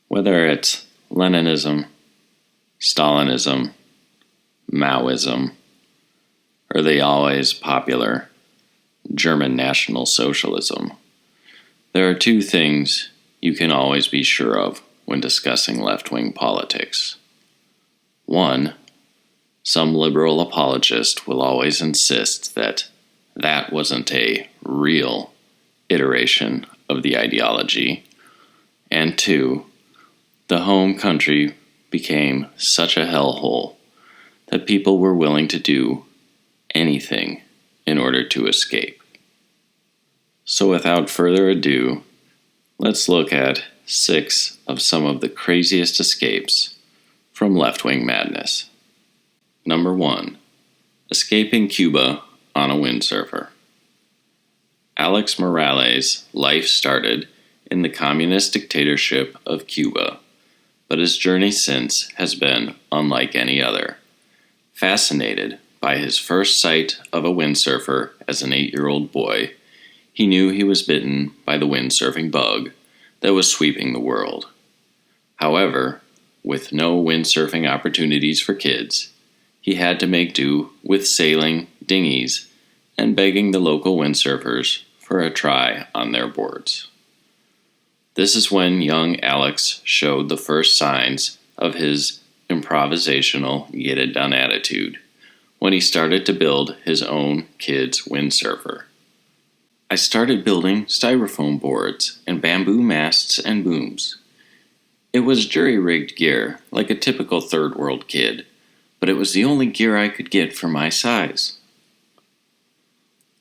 Whether it's Leninism, Stalinism, Maoism, or the always popular German National Socialism, there are two things you can always be sure of when discussing left-wing politics. One, some liberal apologist will always insist that that wasn't a real iteration of the ideology. And two, the home country became such a hellhole that people were willing to do anything in order to escape. So without further ado, let's look at 6 of some of the craziest escapes from left-wing madness. Number 1. Escaping Cuba on a windsurfer. Alex Morales' life started in the communist dictatorship of Cuba, but his journey since has been unlike any other. Fascinated by his first sight of a windsurfer as an 8-year-old boy, he knew he was bitten by the windsurfing bug that was sweeping the world. However, with no windsurfing opportunities for kids, he had to make do with sailing dinghies and begging the local windsurfers for a try on their boards. This is when young Alex showed the first signs of his improvisational, get-it-done attitude when he started to build his own kid's windsurfer. I started building styrofoam boards and bamboo masts and booms. It was jury-rigged gear, like a typical third-world kid, but it was the only gear I could get for my size.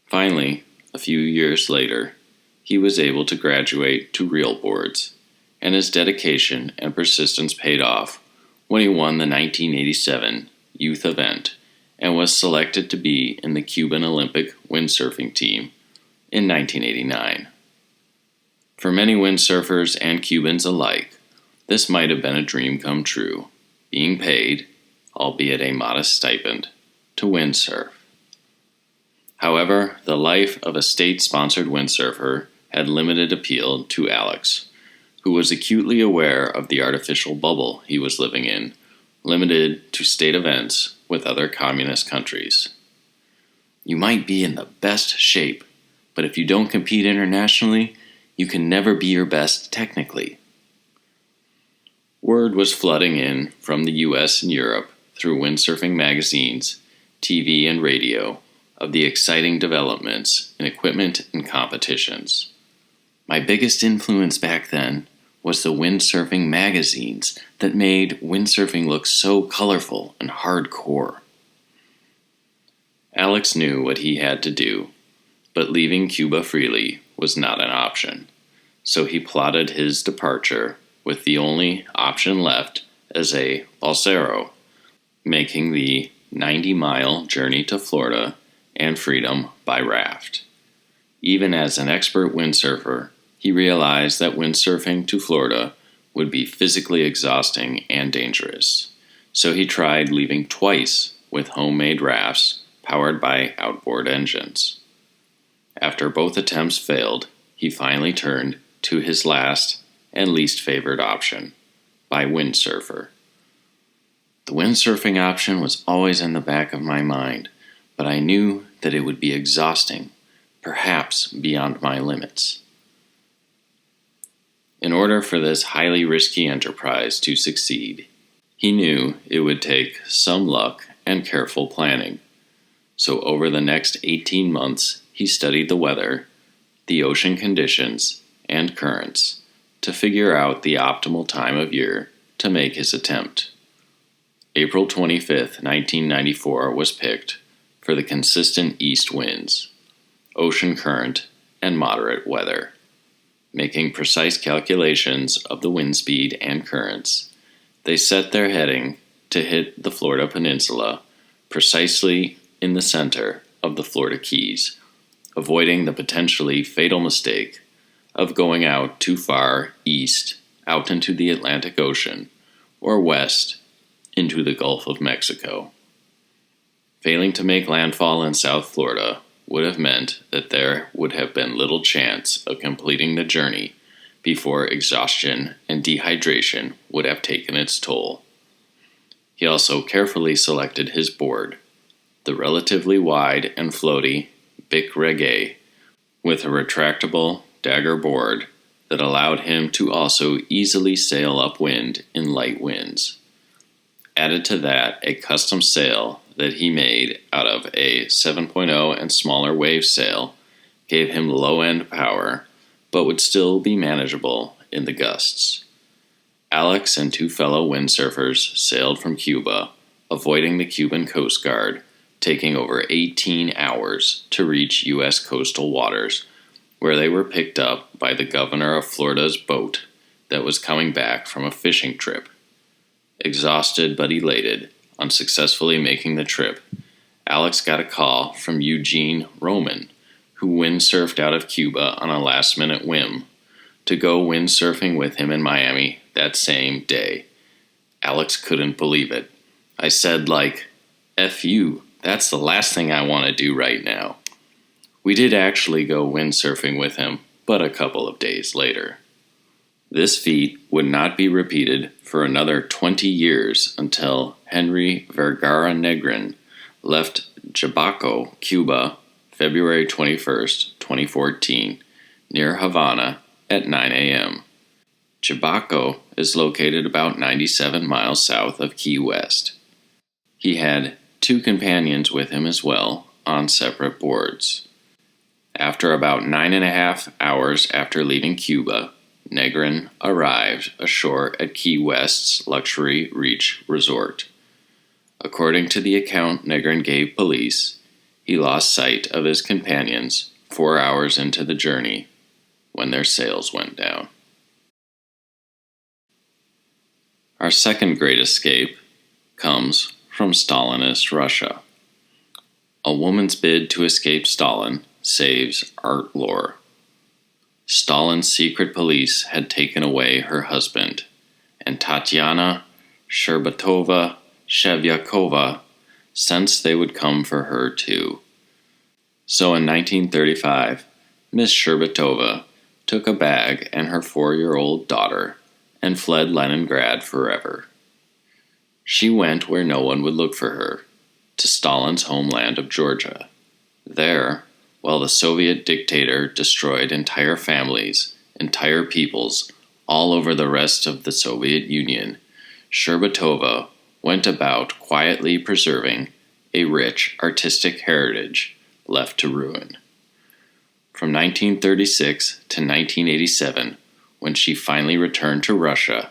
Finally, a few years later, he was able to graduate to real boards, and his dedication and persistence paid off when he won the 1987 youth event and was selected to be in the Cuban Olympic windsurfing team in 1989. For many windsurfers and Cubans alike, this might have been a dream come true, being paid, albeit a modest stipend, to windsurf. However, the life of a state-sponsored windsurfer had limited appeal to Alex, who was acutely aware of the artificial bubble he was living in, limited to state events with other communist countries. You might be in the best shape, but if you don't compete internationally, you can never be your best technically. Word was flooding in from the US and Europe through windsurfing magazines, TV, and radio of the exciting developments in equipment and competitions. My biggest influence back then was the windsurfing magazines that made windsurfing look so colorful and hardcore. Alex knew what he had to do, but leaving Cuba freely was not an option, so he plotted his departure with the only option left as a balsero, making the 90-mile journey to Florida and freedom by raft. Even as an expert windsurfer, he realized that windsurfing to Florida would be physically exhausting and dangerous, so he tried leaving twice with homemade rafts powered by outboard engines. After both attempts failed, he finally turned to his last and least favored option, by windsurfer. The windsurfing option was always in the back of my mind, but I knew that it would be exhausting, perhaps beyond my limits. In order for this highly risky enterprise to succeed, he knew it would take some luck and careful planning. So over the next 18 months, he studied the weather, the ocean conditions, and currents to figure out the optimal time of year to make his attempt. April 25, 1994 was picked for the consistent east winds, ocean current, and moderate weather. Making precise calculations of the wind speed and currents, they set their heading to hit the Florida Peninsula precisely in the center of the Florida Keys, avoiding the potentially fatal mistake of going out too far east out into the Atlantic Ocean or west into the Gulf of Mexico. Failing to make landfall in South Florida would have meant that there would have been little chance of completing the journey before exhaustion and dehydration would have taken its toll. He also carefully selected his board, the relatively wide and floaty Bic Reggae, with a retractable dagger board that allowed him to also easily sail upwind in light winds. Added to that, a custom sail that he made out of a 7.0 and smaller wave sail gave him low-end power, but would still be manageable in the gusts. Alex and two fellow windsurfers sailed from Cuba, avoiding the Cuban Coast Guard, taking over 18 hours to reach U.S. coastal waters, where they were picked up by the governor of Florida's boat that was coming back from a fishing trip. Exhausted but elated, unsuccessfully making the trip, Alex got a call from Eugene Roman, who windsurfed out of Cuba on a last-minute whim, to go windsurfing with him in Miami that same day. Alex couldn't believe it. I said, F you, that's the last thing I want to do right now. We did actually go windsurfing with him, but a couple of days later. This feat would not be repeated for another 20 years until Henry Vergara Negrin left Jabaco, Cuba, February 21st, 2014, near Havana at 9 a.m. Jabaco is located about 97 miles south of Key West. He had two companions with him as well on separate boards. After about 9.5 hours after leaving Cuba, Negrin arrived ashore at Key West's Luxury Reach Resort. According to the account Negrin gave police, he lost sight of his companions 4 hours into the journey when their sails went down. Our second great escape comes from Stalinist Russia. A woman's bid to escape Stalin saves art lore. Stalin's secret police had taken away her husband, and Tatyana Scherbatova-Shevya-kova sensed they would come for her too. So in 1935, Miss Scherbatova took a bag and her 4-year-old daughter and fled Leningrad forever. She went where no one would look for her, to Stalin's homeland of Georgia. There, while the Soviet dictator destroyed entire families, entire peoples, all over the rest of the Soviet Union, Scherbatova went about quietly preserving a rich artistic heritage left to ruin. From 1936 to 1987, when she finally returned to Russia,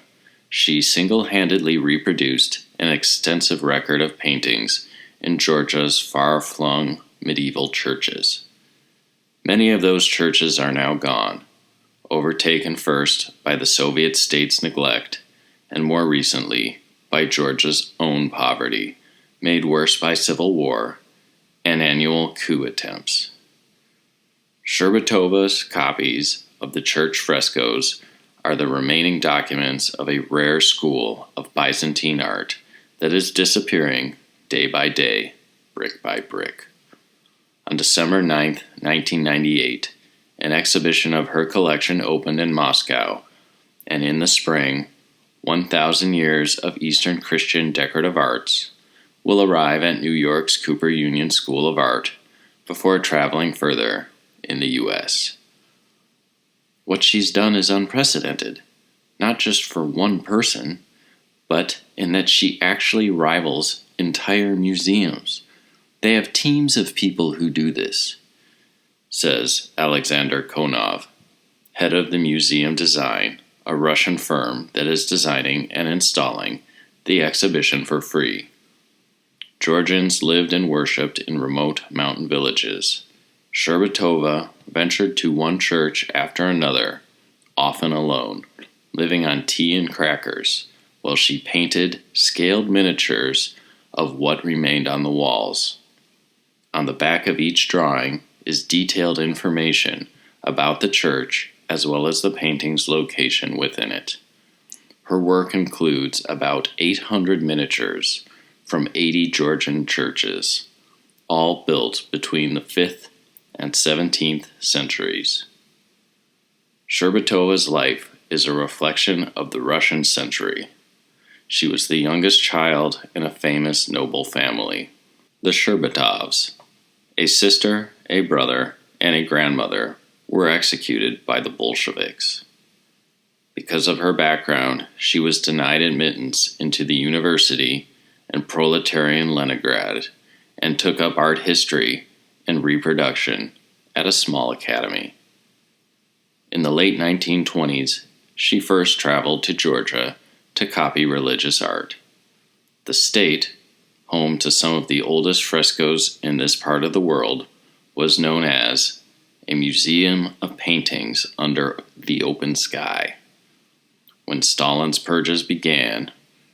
she single-handedly reproduced an extensive record of paintings in Georgia's far-flung medieval churches. Many of those churches are now gone, overtaken first by the Soviet state's neglect, and more recently by Georgia's own poverty, made worse by civil war and annual coup attempts. Sherbatova's copies of the church frescoes are the remaining documents of a rare school of Byzantine art that is disappearing day by day, brick by brick. On December 9, 1998, an exhibition of her collection opened in Moscow, and in the spring, 1,000 Years of Eastern Christian Decorative Arts will arrive at New York's Cooper Union School of Art before traveling further in the U.S. What she's done is unprecedented, not just for one person, but in that she actually rivals entire museums. They have teams of people who do this, says Alexander Konov, head of the Museum Design, a Russian firm that is designing and installing the exhibition for free. Georgians lived and worshipped in remote mountain villages. Scherbatova ventured to one church after another, often alone, living on tea and crackers, while she painted scaled miniatures of what remained on the walls. On the back of each drawing is detailed information about the church as well as the painting's location within it. Her work includes about 800 miniatures from 80 Georgian churches, all built between the 5th and 17th centuries. Sherbatova's life is a reflection of the Russian century. She was the youngest child in a famous noble family, the Scherbatovs. A sister, a brother, and a grandmother were executed by the Bolsheviks. Because of her background, she was denied admittance into the university in proletarian Leningrad and took up art history and reproduction at a small academy. In the late 1920s, she first traveled to Georgia to copy religious art. The state, home to some of the oldest frescoes in this part of the world, was known as a museum of paintings under the open sky. When Stalin's purges began,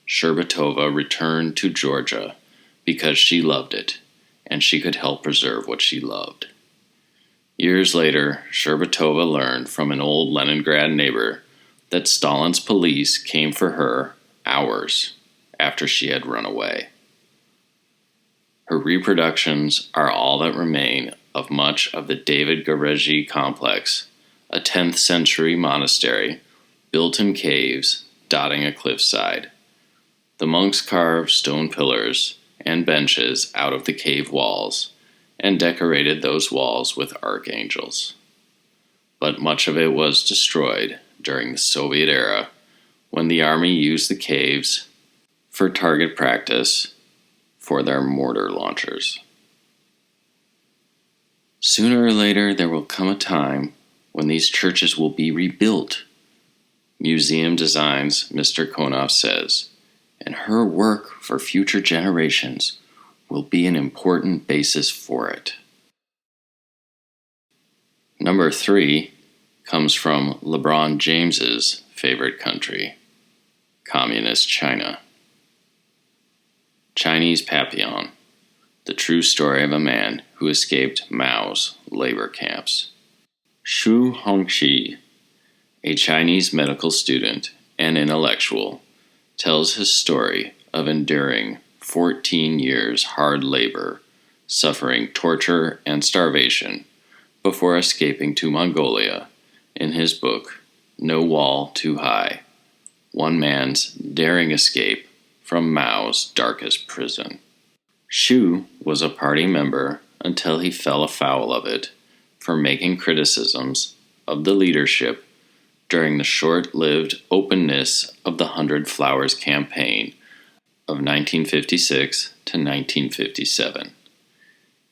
Scherbatova returned to Georgia because she loved it, and she could help preserve what she loved. Years later, Scherbatova learned from an old Leningrad neighbor that Stalin's police came for her hours after she had run away. Her reproductions are all that remain of much of the David Gareji complex, a 10th century monastery built in caves dotting a cliffside. The monks carved stone pillars and benches out of the cave walls and decorated those walls with archangels. But much of it was destroyed during the Soviet era when the army used the caves for target practice for their mortar launchers. Sooner or later, there will come a time when these churches will be rebuilt, Museum Designs Mr. Konov says, and her work for future generations will be an important basis for it. Number 3 comes from LeBron James's favorite country, Communist China. Chinese Papillon, the true story of a man who escaped Mao's labor camps. Xu Hongxi, a Chinese medical student and intellectual, tells his story of enduring 14 years hard labor, suffering torture and starvation, before escaping to Mongolia in his book, No Wall Too High, One Man's Daring Escape from Mao's Darkest Prison. Xu was a party member until he fell afoul of it for making criticisms of the leadership during the short-lived openness of the 100 Flowers campaign of 1956 to 1957.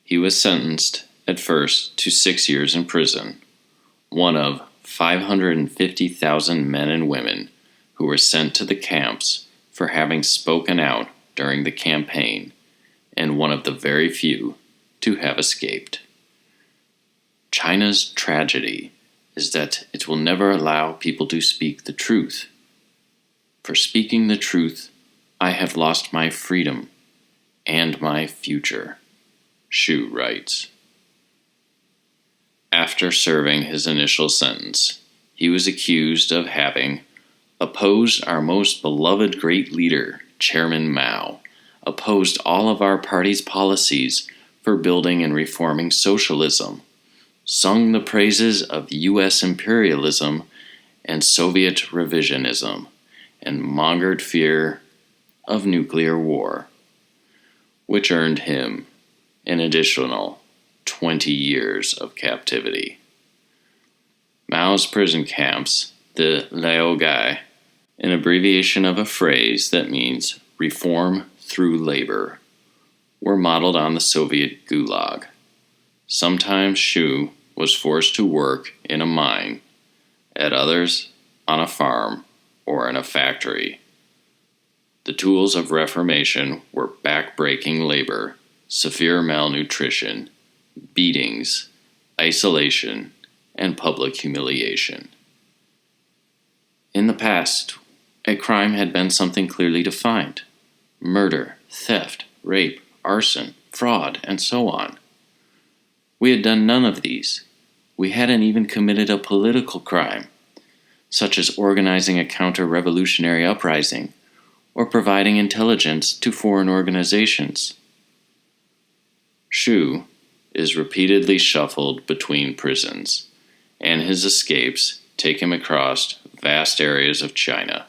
He was sentenced at first to 6 years in prison, one of 550,000 men and women who were sent to the camps for having spoken out during the campaign, and one of the very few to have escaped. China's tragedy is that it will never allow people to speak the truth. For speaking the truth, I have lost my freedom and my future, Xu writes. After serving his initial sentence, he was accused of having opposed our most beloved great leader, Chairman Mao, opposed all of our party's policies for building and reforming socialism, sung the praises of U.S. imperialism and Soviet revisionism, and mongered fear of nuclear war, which earned him an additional 20 years of captivity. Mao's prison camps, the Laogai, an abbreviation of a phrase that means reform through labor, were modeled on the Soviet Gulag. Sometimes Xu was forced to work in a mine, at others on a farm or in a factory. The tools of reformation were back-breaking labor, severe malnutrition, beatings, isolation, and public humiliation. In the past, a crime had been something clearly defined: murder, theft, rape, arson, fraud, and so on. We had done none of these. We hadn't even committed a political crime, such as organizing a counter-revolutionary uprising or providing intelligence to foreign organizations. Xu is repeatedly shuffled between prisons, and his escapes take him across vast areas of China,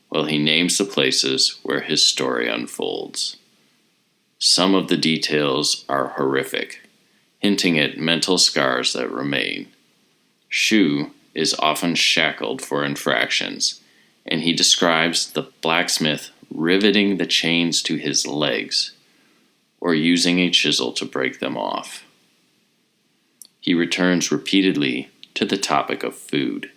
while he names the places where his story unfolds. Some of the details are horrific, hinting at mental scars that remain. Xu is often shackled for infractions, and he describes the blacksmith riveting the chains to his legs, or using a chisel to break them off. He returns repeatedly to the topic of food,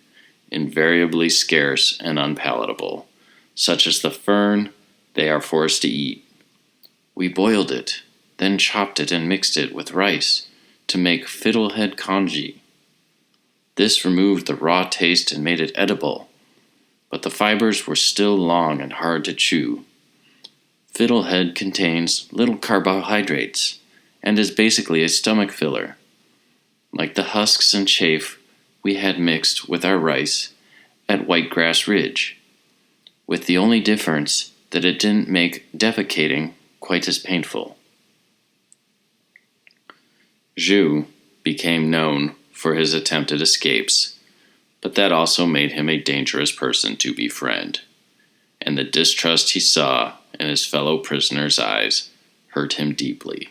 invariably scarce and unpalatable, such as the fern they are forced to eat. We boiled it, then chopped it and mixed it with rice to make fiddlehead congee. This removed the raw taste and made it edible, but the fibers were still long and hard to chew. Fiddlehead contains little carbohydrates and is basically a stomach filler, like the husks and chaff we had mixed with our rice at Whitegrass Ridge, with the only difference that it didn't make defecating quite as painful. Xu became known for his attempted escapes, but that also made him a dangerous person to befriend, and the distrust he saw in his fellow prisoners' eyes hurt him deeply.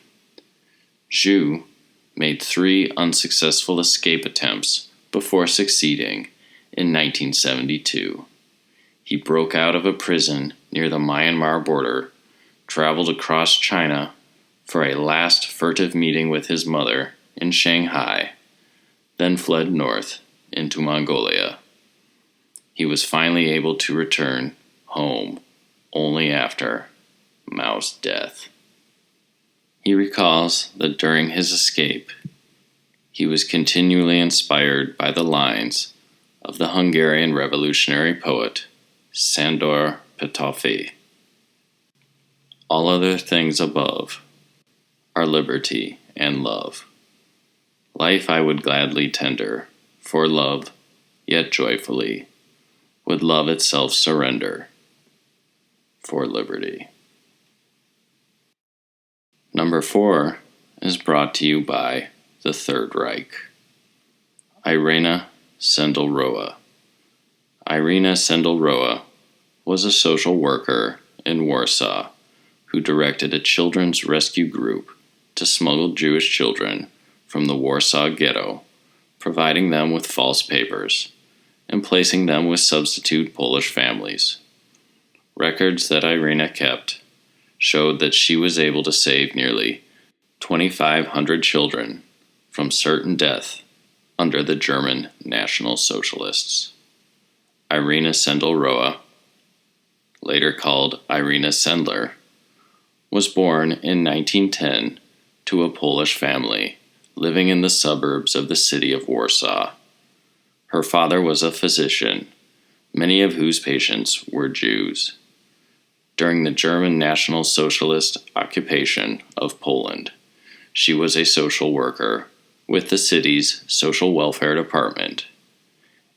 Xu made 3 unsuccessful escape attempts before succeeding in 1972. He broke out of a prison near the Myanmar border, traveled across China for a last furtive meeting with his mother in Shanghai, then fled north into Mongolia. He was finally able to return home only after Mao's death. He recalls that during his escape, he was continually inspired by the lines of the Hungarian revolutionary poet Sándor Petőfi. All other things above are liberty and love. Life I would gladly tender, for love, yet joyfully, would love itself surrender for liberty. Number 4 is brought to you by the Third Reich. Irina Sendelrowa. Irina Sendelrowa was a social worker in Warsaw who directed a children's rescue group to smuggle Jewish children from the Warsaw Ghetto, providing them with false papers and placing them with substitute Polish families. Records that Irina kept showed that she was able to save nearly 2,500 children from certain death under the German National Socialists. Irina Sendelrowa, later called Irina Sendler, was born in 1910 to a Polish family living in the suburbs of the city of Warsaw. Her father was a physician, many of whose patients were Jews. During the German National Socialist occupation of Poland, she was a social worker with the city's social welfare department,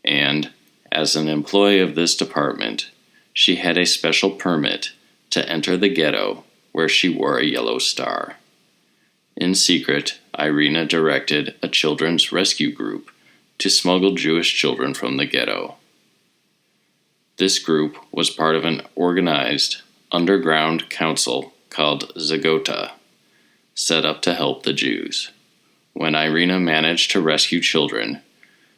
and as an employee of this department, she had a special permit to enter the ghetto where she wore a yellow star. In secret, Irina directed a children's rescue group to smuggle Jewish children from the ghetto. This group was part of an organized underground council called Zagota, set up to help the Jews. When Irina managed to rescue children,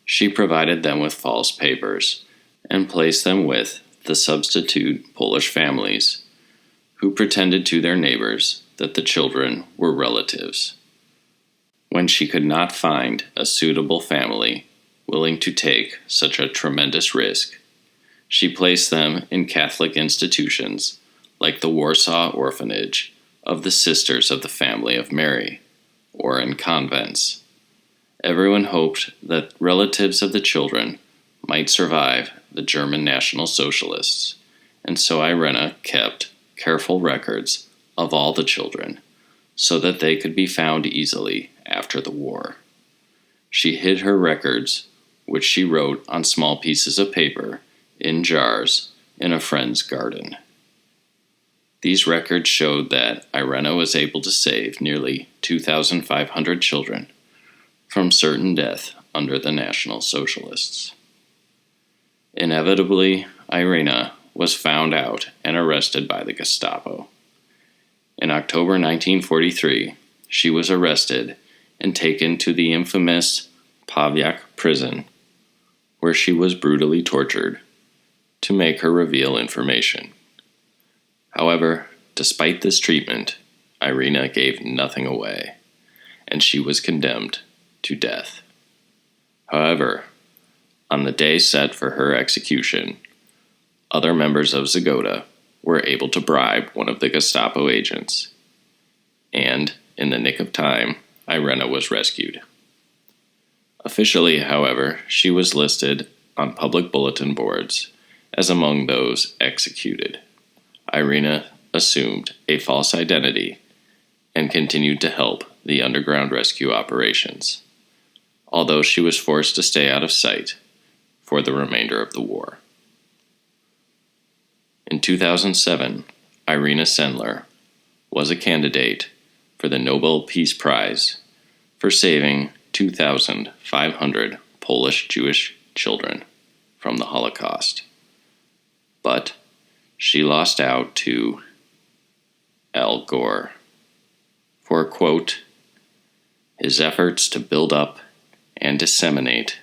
she provided them with false papers and placed them with the substitute Polish families, who pretended to their neighbors that the children were relatives. When she could not find a suitable family willing to take such a tremendous risk, she placed them in Catholic institutions like the Warsaw Orphanage of the Sisters of the Family of Mary, or in convents. Everyone hoped that relatives of the children might survive the German National Socialists, and so Irina kept careful records of all the children so that they could be found easily after the war. She hid her records, which she wrote on small pieces of paper, in jars in a friend's garden. These records showed that Irina was able to save nearly 2,500 children from certain death under the National Socialists. Inevitably, Irina was found out and arrested by the Gestapo. In October 1943, she was arrested and taken to the infamous Pavyak prison, where she was brutally tortured to make her reveal information. However, despite this treatment, Irina gave nothing away, and she was condemned to death. However, on the day set for her execution, other members of Zagota were able to bribe one of the Gestapo agents, and, in the nick of time, Irina was rescued. Officially, however, she was listed on public bulletin boards as among those executed. Irina assumed a false identity and continued to help the underground rescue operations, although she was forced to stay out of sight for the remainder of the war. In 2007, Irina Sendler was a candidate for the Nobel Peace Prize for saving 2,500 Polish Jewish children from the Holocaust. But she lost out to Al Gore for, quote, his efforts to build up and disseminate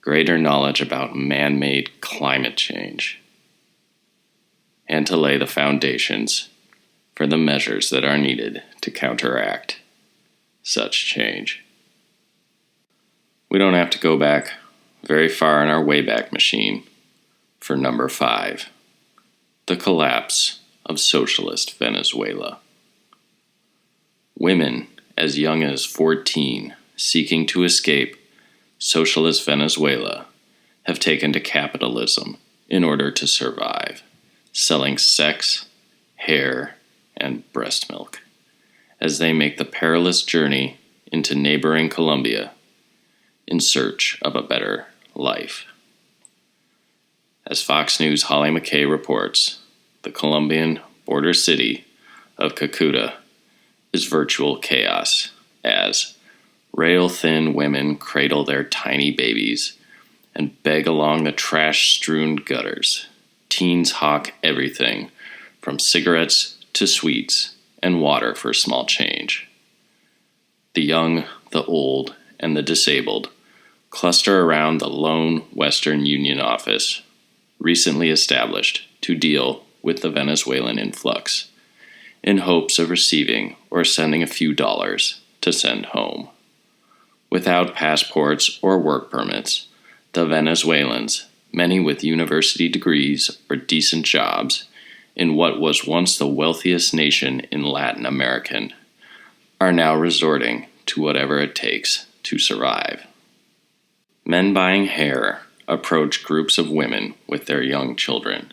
greater knowledge about man-made climate change, and to lay the foundations for the measures that are needed to counteract such change. We don't have to go back very far in our Wayback Machine for number 5, the collapse of socialist Venezuela. Women as young as 14 seeking to escape socialist Venezuela have taken to capitalism in order to survive, selling sex, hair, and breast milk, as they make the perilous journey into neighboring Colombia in search of a better life. As Fox News' Holly McKay reports, the Colombian border city of Cucuta is virtual chaos, as rail-thin women cradle their tiny babies and beg along the trash-strewn gutters. Teens hawk everything from cigarettes to sweets and water for small change. The young, the old, and the disabled cluster around the lone Western Union office, recently established to deal with the Venezuelan influx, in hopes of receiving or sending a few dollars to send home. Without passports or work permits, the Venezuelans, many with university degrees or decent jobs in what was once the wealthiest nation in Latin America, are now resorting to whatever it takes to survive. Men buying hair approach groups of women with their young children,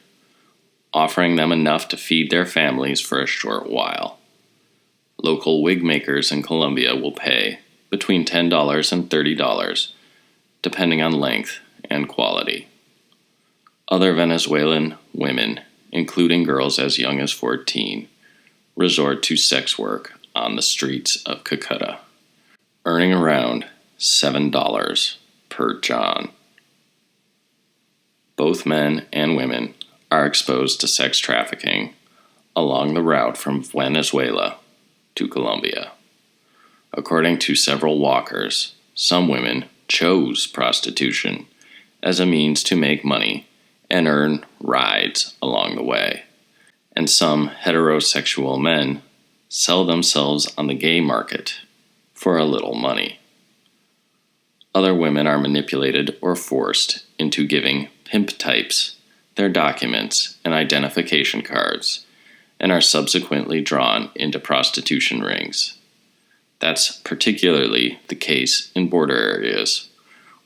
offering them enough to feed their families for a short while. Local wig makers in Colombia will pay between $10 and $30, depending on length and quality. Other Venezuelan women, including girls as young as 14, resort to sex work on the streets of Cucuta, earning around $7 per John. Both men and women are exposed to sex trafficking along the route from Venezuela to Colombia. According to several walkers, some women chose prostitution as a means to make money and earn rides along the way, and some heterosexual men sell themselves on the gay market for a little money. Other women are manipulated or forced into giving pimp types their documents and identification cards and are subsequently drawn into prostitution rings. That's particularly the case in border areas,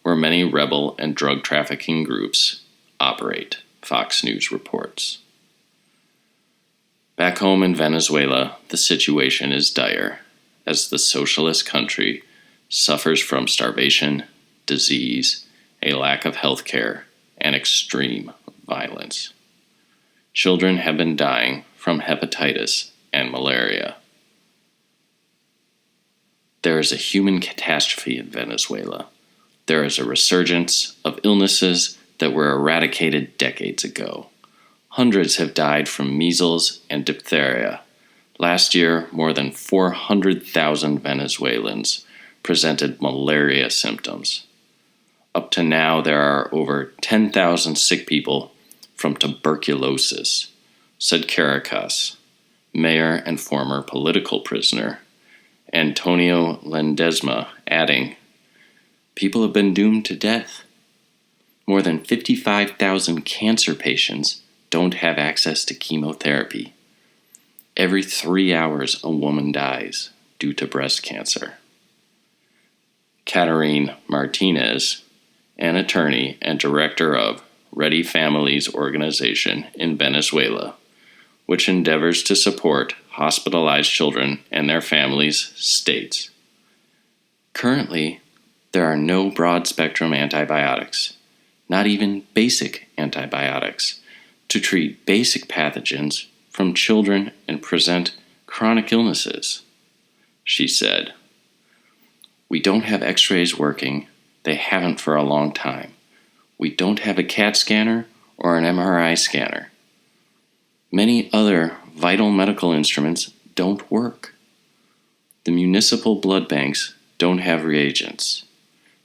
where many rebel and drug trafficking groups operate, Fox News reports. Back home in Venezuela, the situation is dire, as the socialist country suffers from starvation, disease, a lack of health care, and extreme violence. Children have been dying from hepatitis and malaria. There is a human catastrophe in Venezuela. There is a resurgence of illnesses that were eradicated decades ago. Hundreds have died from measles and diphtheria. Last year, more than 400,000 Venezuelans presented malaria symptoms. Up to now, there are over 10,000 sick people from tuberculosis, said Caracas, mayor and former political prisoner Antonio Ledesma, adding, "People have been doomed to death. More than 55,000 cancer patients don't have access to chemotherapy. Every 3 hours, a woman dies due to breast cancer." Caterine Martinez, an attorney and director of Ready Families organization in Venezuela, which endeavors to support hospitalized children and their families, states, "Currently, there are no broad-spectrum antibiotics, not even basic antibiotics, to treat basic pathogens from children and present chronic illnesses," she said. "We don't have x-rays working. They haven't for a long time. We don't have a CAT scanner or an MRI scanner. Many other vital medical instruments don't work. The municipal blood banks don't have reagents.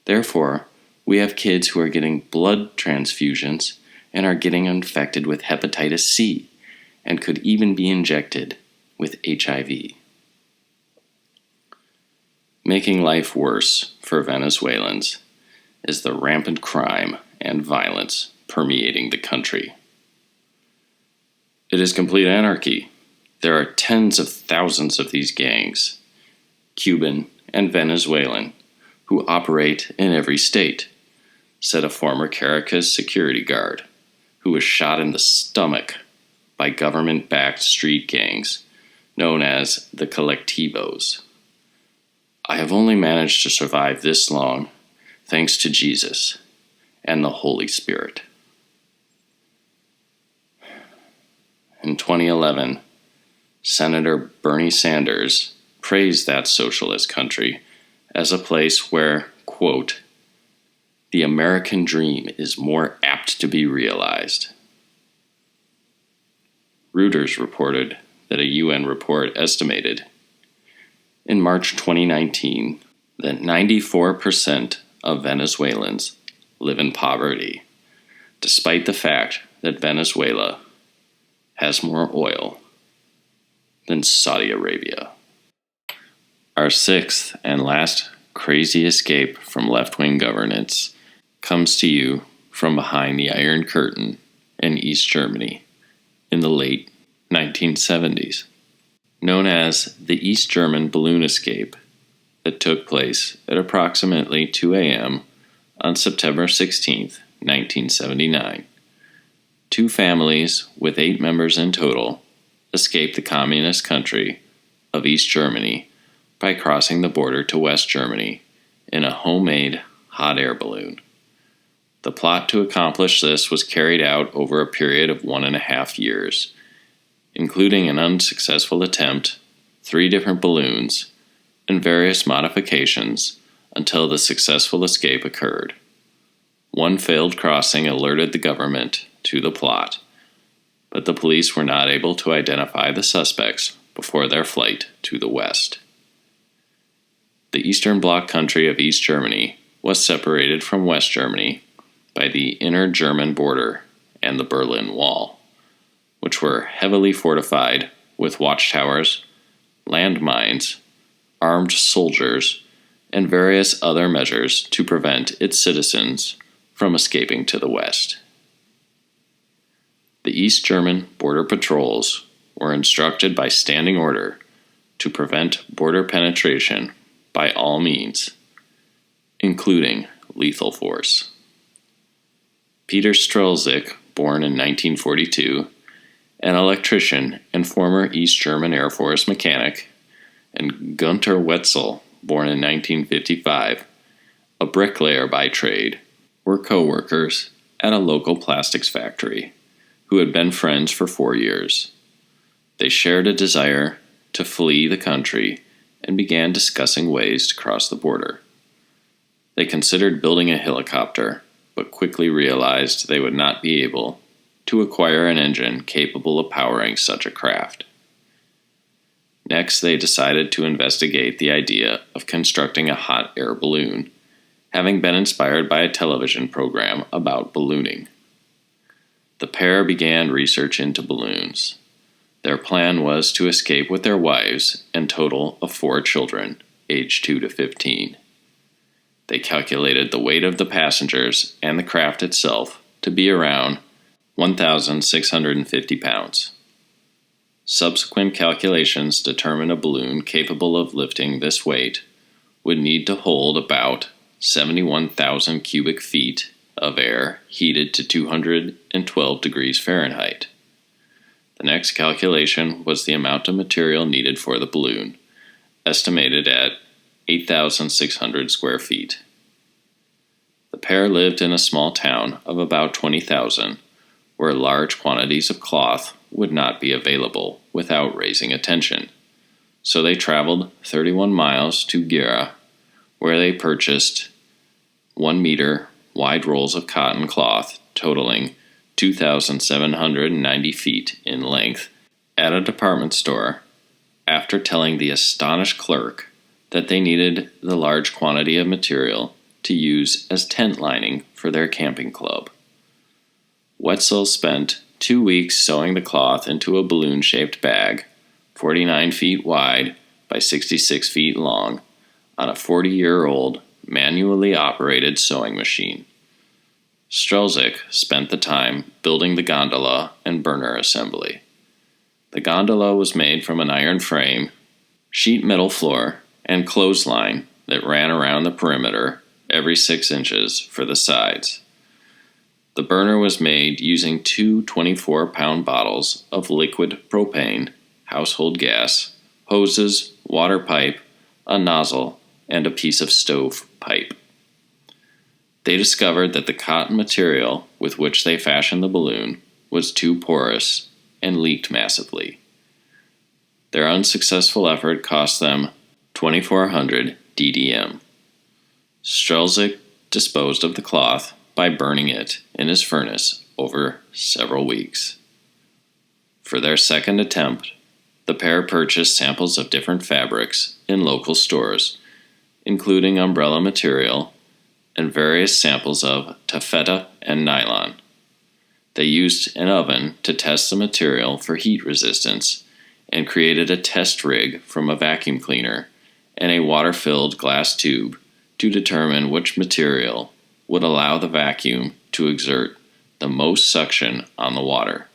Therefore, we have kids who are getting blood transfusions and are getting infected with hepatitis C and could even be injected with HIV." Making life worse for Venezuelans is the rampant crime and violence permeating the country. It is complete anarchy. There are tens of thousands of these gangs, Cuban and Venezuelan, who operate in every state, said a former Caracas security guard who was shot in the stomach by government-backed street gangs known as the Colectivos. "I have only managed to survive this long thanks to Jesus and the Holy Spirit." In 2011, Senator Bernie Sanders praised that socialist country as a place where, quote, "the American dream is more apt to be realized." Reuters reported that a UN report estimated in March 2019 that 94% of Venezuelans live in poverty, despite the fact that Venezuela has more oil than Saudi Arabia. Our sixth and last crazy escape from left-wing governance comes to you from behind the Iron Curtain in East Germany in the late 1970s. Known as the East German balloon escape, that took place at approximately 2 a.m. on September 16, 1979. 2 families with 8 members in total escaped the communist country of East Germany by crossing the border to West Germany in a homemade hot air balloon. The plot to accomplish this was carried out over a period of 1.5 years, including an unsuccessful attempt, 3 different balloons, and various modifications until the successful escape occurred. One failed crossing alerted the government to the plot, but the police were not able to identify the suspects before their flight to the west. The Eastern Bloc country of East Germany was separated from West Germany by the inner German border and the Berlin Wall, which were heavily fortified with watchtowers, landmines, armed soldiers, and various other measures to prevent its citizens from escaping to the west. The East German border patrols were instructed by standing order to prevent border penetration by all means, including lethal force. Peter Strelzik, born in 1942, an electrician and former East German Air Force mechanic, and Gunther Wetzel, born in 1955, a bricklayer by trade, were co-workers at a local plastics factory who had been friends for 4 years. They shared a desire to flee the country and began discussing ways to cross the border. They considered building a helicopter but quickly realized they would not be able to acquire an engine capable of powering such a craft. Next, they decided to investigate the idea of constructing a hot air balloon, having been inspired by a television program about ballooning. The pair began research into balloons. Their plan was to escape with their wives and total of 4 children, aged 2 to 15. They calculated the weight of the passengers and the craft itself to be around 1,650 pounds. Subsequent calculations determined a balloon capable of lifting this weight would need to hold about 71,000 cubic feet of air heated to 212 degrees Fahrenheit. The next calculation was the amount of material needed for the balloon, estimated at 8,600 square feet. The pair lived in a small town of about 20,000, where large quantities of cloth would not be available without raising attention. So they traveled 31 miles to Gira, where they purchased 1 meter wide rolls of cotton cloth totaling 2,790 feet in length at a department store, after telling the astonished clerk that they needed the large quantity of material to use as tent lining for their camping club. Wetzel spent 2 weeks sewing the cloth into a balloon-shaped bag, 49 feet wide by 66 feet long, on a 40-year-old manually operated sewing machine. Strelzik spent the time building the gondola and burner assembly. The gondola was made from an iron frame, sheet metal floor, and clothesline that ran around the perimeter every 6 inches for the sides. The burner was made using 2 24-pound bottles of liquid propane, household gas, hoses, water pipe, a nozzle, and a piece of stove pipe. They discovered that the cotton material with which they fashioned the balloon was too porous and leaked massively. Their unsuccessful effort cost them 2,400 DDM. Strelzik disposed of the cloth by burning it in his furnace over several weeks. For their second attempt, the pair purchased samples of different fabrics in local stores, including umbrella material and various samples of taffeta and nylon. They used an oven to test the material for heat resistance and created a test rig from a vacuum cleaner and a water-filled glass tube to determine which material would allow the vacuum to exert the most suction on the water.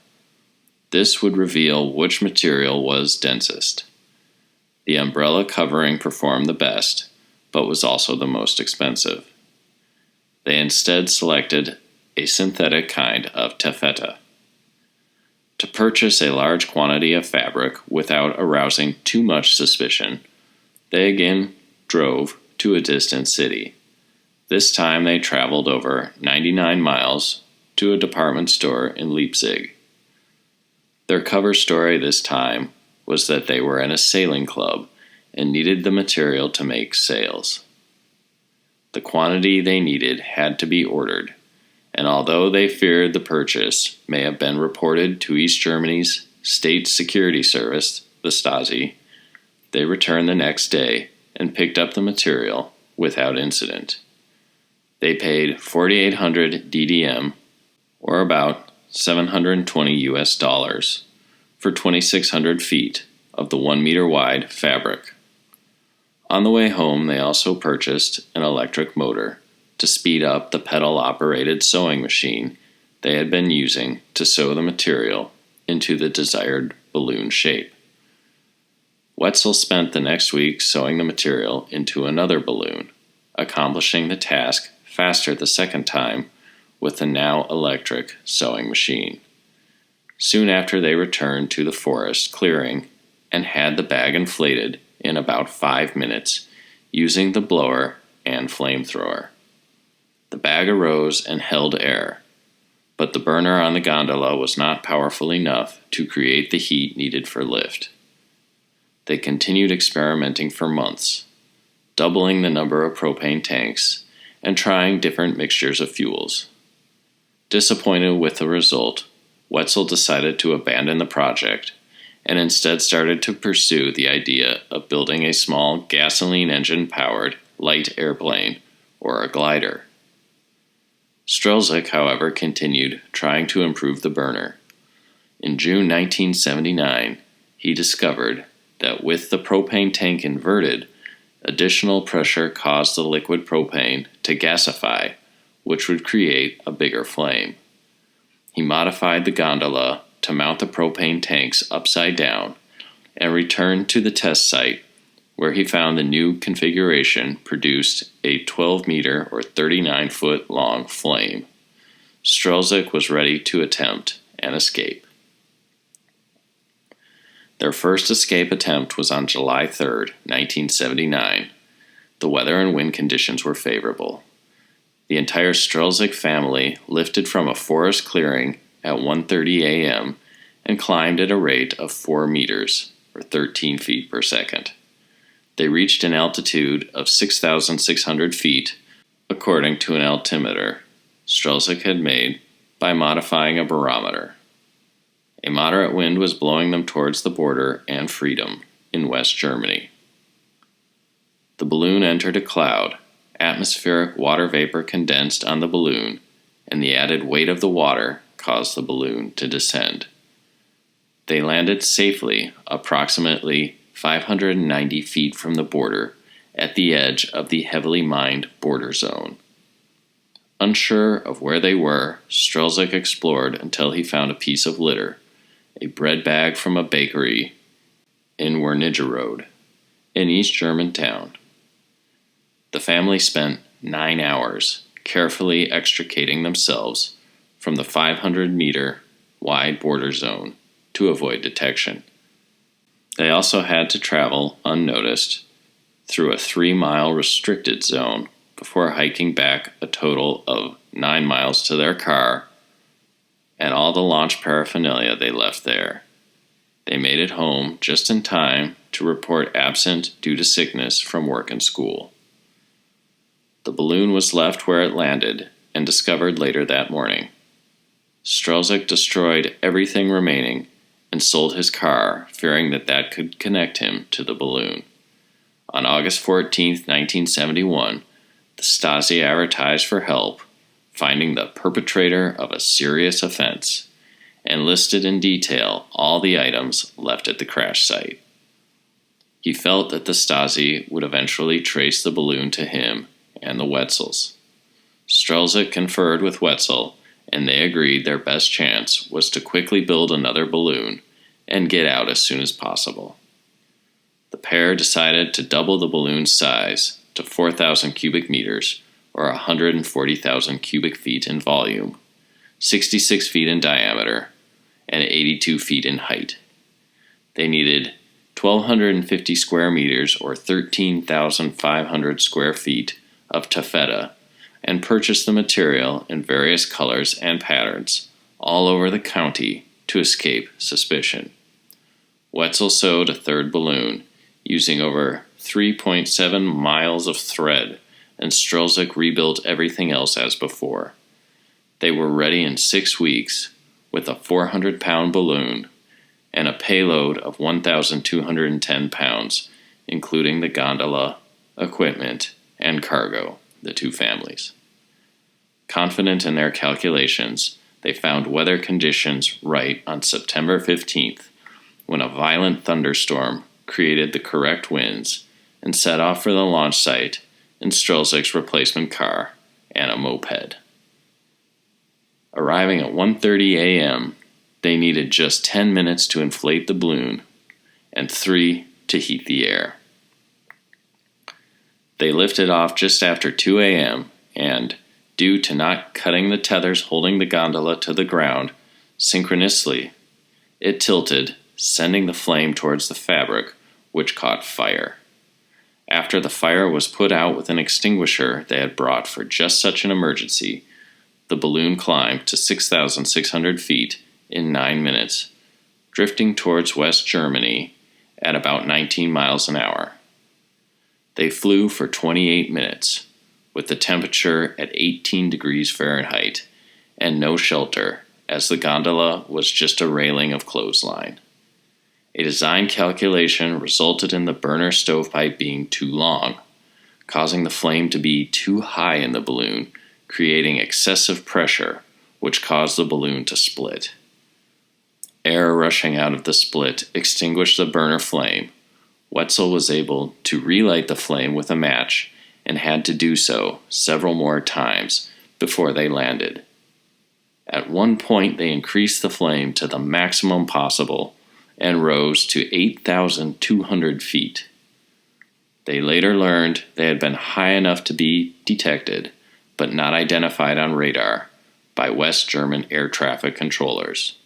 This would reveal which material was densest. The umbrella covering performed the best, but was also the most expensive. They instead selected a synthetic kind of taffeta. To purchase a large quantity of fabric without arousing too much suspicion, they again drove to a distant city. This time they traveled over 99 miles to a department store in Leipzig. Their cover story this time was that they were in a sailing club and needed the material to make sails. The quantity they needed had to be ordered, and although they feared the purchase may have been reported to East Germany's State Security Service, the Stasi, they returned the next day and picked up the material without incident. They paid 4,800 DDM, or about $720 for 2,600 feet of the 1 meter wide fabric. On the way home, they also purchased an electric motor to speed up the pedal-operated sewing machine they had been using to sew the material into the desired balloon shape. Wetzel spent the next week sewing the material into another balloon, accomplishing the task faster the second time with the now electric sewing machine. Soon after, they returned to the forest clearing and had the bag inflated in about 5 minutes using the blower and flamethrower. The bag arose and held air, but the burner on the gondola was not powerful enough to create the heat needed for lift. They continued experimenting for months, doubling the number of propane tanks and trying different mixtures of fuels. Disappointed with the result, Wetzel decided to abandon the project and instead started to pursue the idea of building a small gasoline engine-powered light airplane, or a glider. Strelzyk, however, continued trying to improve the burner. In June 1979, he discovered that with the propane tank inverted, additional pressure caused the liquid propane to gasify, which would create a bigger flame. He modified the gondola to mount the propane tanks upside down and returned to the test site, where he found the new configuration produced a 12-meter or 39-foot long flame. Strelzyk was ready to attempt an escape. Their first escape attempt was on July 3, 1979. The weather and wind conditions were favorable. The entire Strelzyk family lifted from a forest clearing at 1:30 a.m. and climbed at a rate of 4 meters, or 13 feet per second. They reached an altitude of 6,600 feet, according to an altimeter Strelzyk had made by modifying a barometer. A moderate wind was blowing them towards the border and freedom in West Germany. The balloon entered a cloud. Atmospheric water vapor condensed on the balloon, and the added weight of the water caused the balloon to descend. They landed safely, approximately 590 feet from the border, at the edge of the heavily mined border zone. Unsure of where they were, Strelzyk explored until he found a piece of litter, a bread bag from a bakery in Wernigerode, an East German town. The family spent 9 hours carefully extricating themselves from the 500-meter wide border zone to avoid detection. They also had to travel unnoticed through a 3-mile restricted zone before hiking back a total of 9 miles to their car and all the launch paraphernalia they left there. They made it home just in time to report absent due to sickness from work and school. The balloon was left where it landed and discovered later that morning. Strelzyk destroyed everything remaining and sold his car, fearing that could connect him to the balloon. On August 14, 1971, the Stasi advertised for help, finding the perpetrator of a serious offense, and listed in detail all the items left at the crash site. He felt that the Stasi would eventually trace the balloon to him and the Wetzels. Strelzyk conferred with Wetzel, and they agreed their best chance was to quickly build another balloon and get out as soon as possible. The pair decided to double the balloon's size to 4,000 cubic meters, or 140,000 cubic feet in volume, 66 feet in diameter, and 82 feet in height. They needed 1,250 square meters, or 13,500 square feet, of taffeta, and purchased the material in various colors and patterns all over the county to escape suspicion. Wetzel sewed a third balloon, using over 3.7 miles of thread, and Strelzyk rebuilt everything else as before. They were ready in 6 weeks, with a 400-pound balloon and a payload of 1,210 pounds, including the gondola, equipment, and cargo, the two families. Confident in their calculations, they found weather conditions right on September 15th, when a violent thunderstorm created the correct winds and set off for the launch site in Strelzyk's replacement car and a moped. Arriving at 1:30 a.m., they needed just 10 minutes to inflate the balloon and 3 to heat the air. They lifted off just after 2 a.m. and, due to not cutting the tethers holding the gondola to the ground synchronously, it tilted, sending the flame towards the fabric, which caught fire. After the fire was put out with an extinguisher they had brought for just such an emergency, the balloon climbed to 6,600 feet in 9 minutes, drifting towards West Germany at about 19 miles an hour. They flew for 28 minutes, with the temperature at 18 degrees Fahrenheit, and no shelter, as the gondola was just a railing of clothesline. A design calculation resulted in the burner stovepipe being too long, causing the flame to be too high in the balloon, creating excessive pressure, which caused the balloon to split. Air rushing out of the split extinguished the burner flame. Wetzel was able to relight the flame with a match and had to do so several more times before they landed. At one point, they increased the flame to the maximum possible and rose to 8,200 feet. They later learned they had been high enough to be detected, but not identified on radar, by West German air traffic controllers.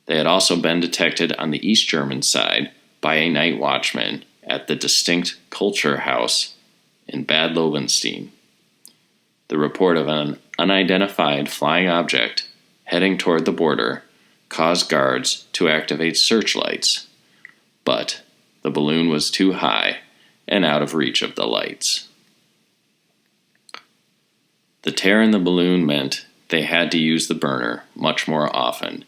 They had also been detected on the East German side by a night watchman at the Distinct Culture House in Bad Lobenstein. The report of an unidentified flying object heading toward the border caused guards to activate searchlights, but the balloon was too high and out of reach of the lights. The tear in the balloon meant they had to use the burner much more often,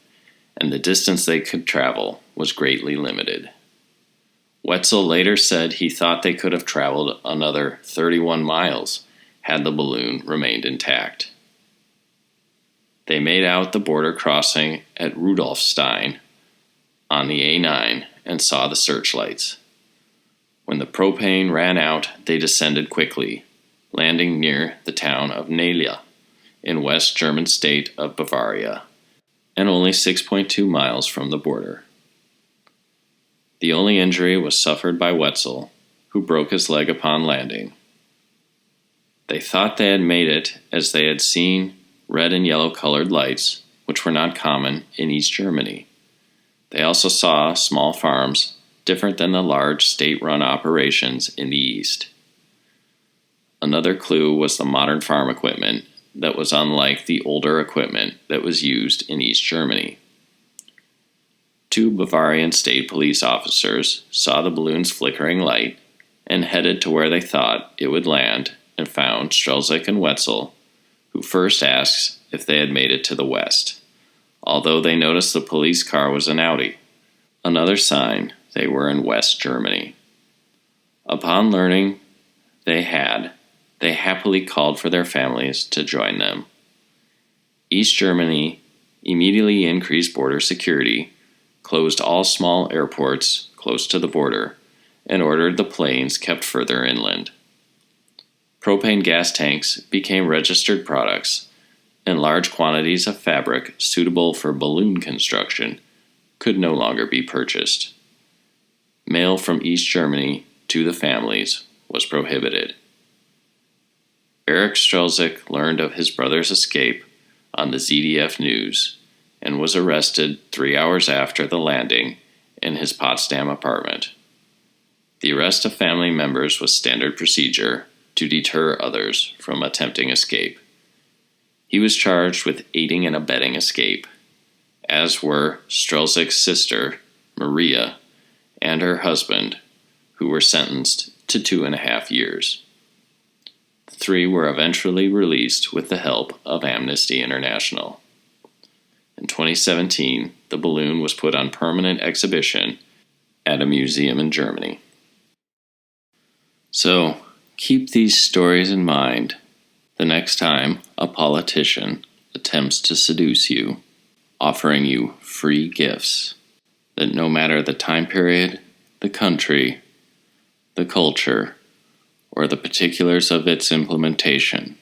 and the distance they could travel was greatly limited. Wetzel later said he thought they could have traveled another 31 miles had the balloon remained intact. They made out the border crossing at Rudolfstein on the A9 and saw the searchlights. When the propane ran out, they descended quickly, landing near the town of Nalia in West German state of Bavaria, and only 6.2 miles from the border. The only injury was suffered by Wetzel, who broke his leg upon landing. They thought they had made it as they had seen red and yellow colored lights, which were not common in East Germany. They also saw small farms, different than the large state-run operations in the East. Another clue was the modern farm equipment that was unlike the older equipment that was used in East Germany. 2 Bavarian state police officers saw the balloon's flickering light and headed to where they thought it would land and found Strelzik and Wetzel, who first asked if they had made it to the west, although they noticed the police car was an Audi, another sign they were in West Germany. Upon learning they happily called for their families to join them. East Germany immediately increased border security, closed all small airports close to the border, and ordered the planes kept further inland. Propane gas tanks became registered products, and large quantities of fabric suitable for balloon construction could no longer be purchased. Mail from East Germany to the families was prohibited. Erich Strelzik learned of his brother's escape on the ZDF News and was arrested 3 hours after the landing in his Potsdam apartment. The arrest of family members was standard procedure to deter others from attempting escape. He was charged with aiding and abetting escape, as were Strelzik's sister, Maria, and her husband, who were sentenced to 2.5 years. The 3 were eventually released with the help of Amnesty International. In 2017, the balloon was put on permanent exhibition at a museum in Germany. So, keep these stories in mind the next time a politician attempts to seduce you, offering you free gifts that no matter the time period, the country, the culture, or the particulars of its implementation,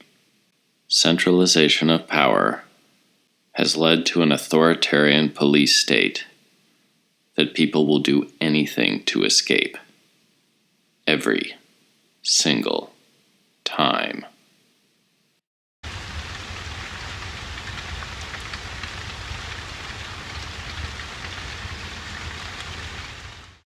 centralization of power has led to an authoritarian police state that people will do anything to escape. Every single time.